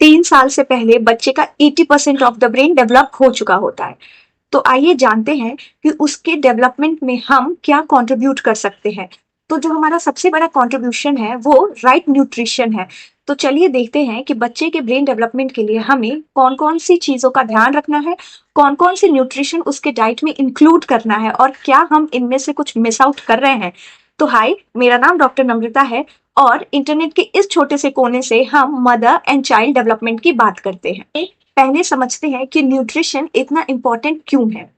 3 साल से पहले बच्चे का 80% ऑफ द ब्रेन डेवलप हो चुका होता है। तो आइए जानते हैं कि उसके डेवलपमेंट में हम क्या कंट्रीब्यूट कर सकते हैं। तो जो हमारा सबसे बड़ा कंट्रीब्यूशन है वो राइट न्यूट्रिशन है। तो चलिए देखते हैं कि बच्चे के ब्रेन डेवलपमेंट के लिए हमें कौन कौन सी चीजों का ध्यान रखना है, कौन कौन सी न्यूट्रिशन उसके डाइट में इंक्लूड करना है और क्या हम इनमें से कुछ मिस आउट कर रहे हैं। तो हाय, मेरा नाम डॉक्टर नम्रता है और इंटरनेट के इस छोटे से कोने से हम मदर एंड चाइल्ड डेवलपमेंट की बात करते हैं। पहले समझते हैं कि न्यूट्रिशन इतना इंपॉर्टेंट क्यों है।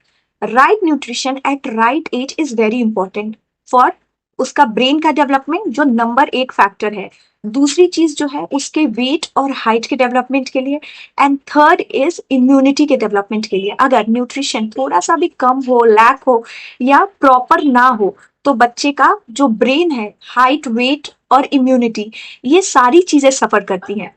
Right nutrition at right age is very important for उसका ब्रेन का डेवलपमेंट, जो नंबर 1 फैक्टर है। दूसरी चीज जो है उसके वेट और हाइट के डेवलपमेंट के लिए, एंड थर्ड इज इम्यूनिटी के डेवलपमेंट के लिए। अगर न्यूट्रिशन थोड़ा सा भी कम हो, लैक हो या प्रॉपर ना हो तो बच्चे का जो ब्रेन है, हाइट, वेट और इम्यूनिटी, ये सारी चीजें सफर करती हैं।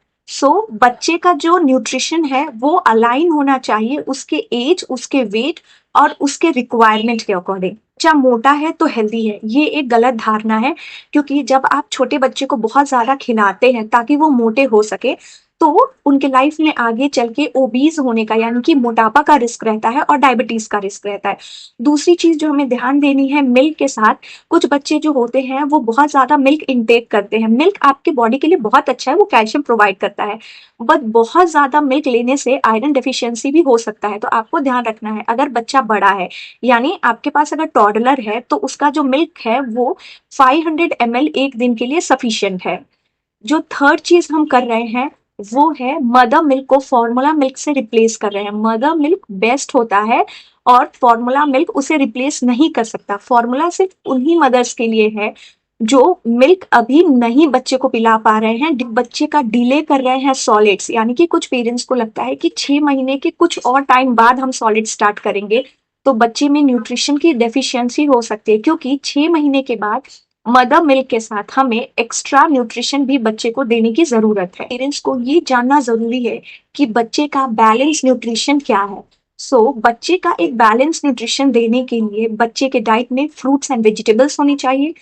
बच्चे का जो न्यूट्रिशन है वो अलाइन होना चाहिए उसके एज, उसके वेट और उसके रिक्वायरमेंट के अकॉर्डिंग। बच्चा मोटा है तो हेल्दी है, ये एक गलत धारणा है। क्योंकि जब आप छोटे बच्चे को बहुत ज्यादा खिलाते हैं ताकि वो मोटे हो सके, तो उनके लाइफ में आगे चल के ओबीज होने का यानी कि मोटापा का रिस्क रहता है और डायबिटीज का रिस्क रहता है। दूसरी चीज जो हमें ध्यान देनी है, मिल्क के साथ कुछ बच्चे जो होते हैं वो बहुत ज्यादा मिल्क इनटेक करते हैं। मिल्क आपके बॉडी के लिए बहुत अच्छा है, वो कैल्शियम प्रोवाइड करता है, बट बहुत ज्यादा मिल्क लेने से आयरन डेफिशिएंसी भी हो सकता है। तो आपको ध्यान रखना है, अगर बच्चा बड़ा है यानी आपके पास अगर टॉडलर है तो उसका जो मिल्क है वो 500 ml एक दिन के लिए सफिशियंट है। जो थर्ड चीज हम कर रहे हैं वो है मदर मिल्क को फॉर्मूला मिल्क से रिप्लेस कर रहे हैं। मदर मिल्क बेस्ट होता है और फॉर्मूला मिल्क उसे रिप्लेस नहीं कर सकता। फॉर्मूला सिर्फ उन्हीं मदर्स के लिए है जो मिल्क अभी नहीं बच्चे को पिला पा रहे हैं, बच्चे का डिले कर रहे हैं सॉलिड्स, यानी कि कुछ पेरेंट्स को लगता है कि 6 महीने के कुछ और टाइम बाद हम सॉलिड स्टार्ट करेंगे तो बच्चे में न्यूट्रिशन की डेफिशिएंसी हो सकती है। क्योंकि 6 महीने के बाद मदर मिल्क के साथ हमें एक्स्ट्रा न्यूट्रिशन भी बच्चे को देने की जरूरत है। पेरेंट्स को ये जानना जरूरी है कि बच्चे का बैलेंस न्यूट्रिशन क्या है। बच्चे का एक बैलेंस न्यूट्रिशन देने के लिए बच्चे के डाइट में फ्रूट्स एंड वेजिटेबल्स होनी चाहिए,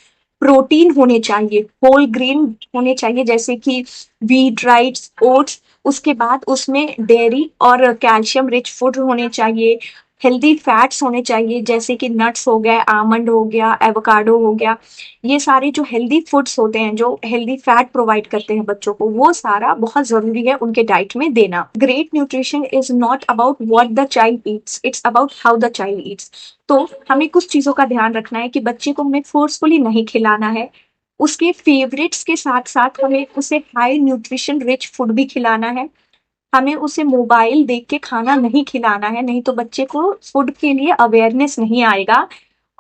प्रोटीन होने चाहिए, होल ग्रेन होने चाहिए जैसे कि व्हीट, राइस, ओट्स। उसके बाद उसमें डेयरी और कैल्शियम रिच फूड होने चाहिए, हेल्दी फैट्स होने चाहिए जैसे कि नट्स हो गए, आमंड हो गया, एवोकाडो हो गया। ये सारे जो हेल्दी फूड्स होते हैं जो हेल्दी फैट प्रोवाइड करते हैं बच्चों को, वो सारा बहुत जरूरी है उनके डाइट में देना। Great nutrition is not about what the child Yeats, it's about how the child Yeats. तो हमें कुछ चीजों का ध्यान रखना है कि बच्चे को हमें फोर्सफुली नहीं खिलाना है। उसके फेवरेट्स के साथ साथ हमें उसे हाई न्यूट्रिशन रिच फूड भी खिलाना है। हमें उसे मोबाइल देख के खाना नहीं खिलाना है, नहीं तो बच्चे को फूड के लिए अवेयरनेस नहीं आएगा।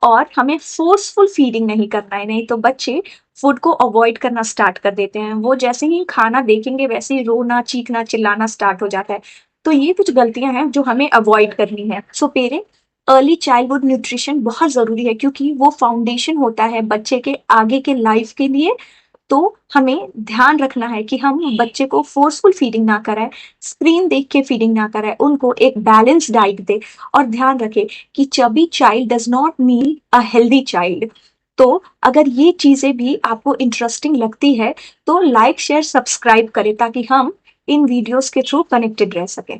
और हमें फोर्सफुल फीडिंग नहीं करना है, नहीं तो बच्चे फूड को अवॉइड करना स्टार्ट कर देते हैं। वो जैसे ही खाना देखेंगे वैसे ही रोना, चीखना, चिल्लाना स्टार्ट हो जाता है। तो ये कुछ गलतियां हैं जो हमें अवॉइड करनी है। पेरेंट, अर्ली चाइल्डहुड न्यूट्रिशन बहुत जरूरी है क्योंकि वो फाउंडेशन होता है बच्चे के आगे के लाइफ के लिए। तो हमें ध्यान रखना है कि हम बच्चे को फोर्सफुल फीडिंग ना कराएं, स्क्रीन देख के फीडिंग ना कराएं, उनको एक बैलेंस डाइट दे। और ध्यान रखें कि chubby child does not mean a healthy child. तो अगर ये चीजें भी आपको इंटरेस्टिंग लगती है तो लाइक, शेयर, सब्सक्राइब करें ताकि हम इन वीडियोस के थ्रू कनेक्टेड रह सकें।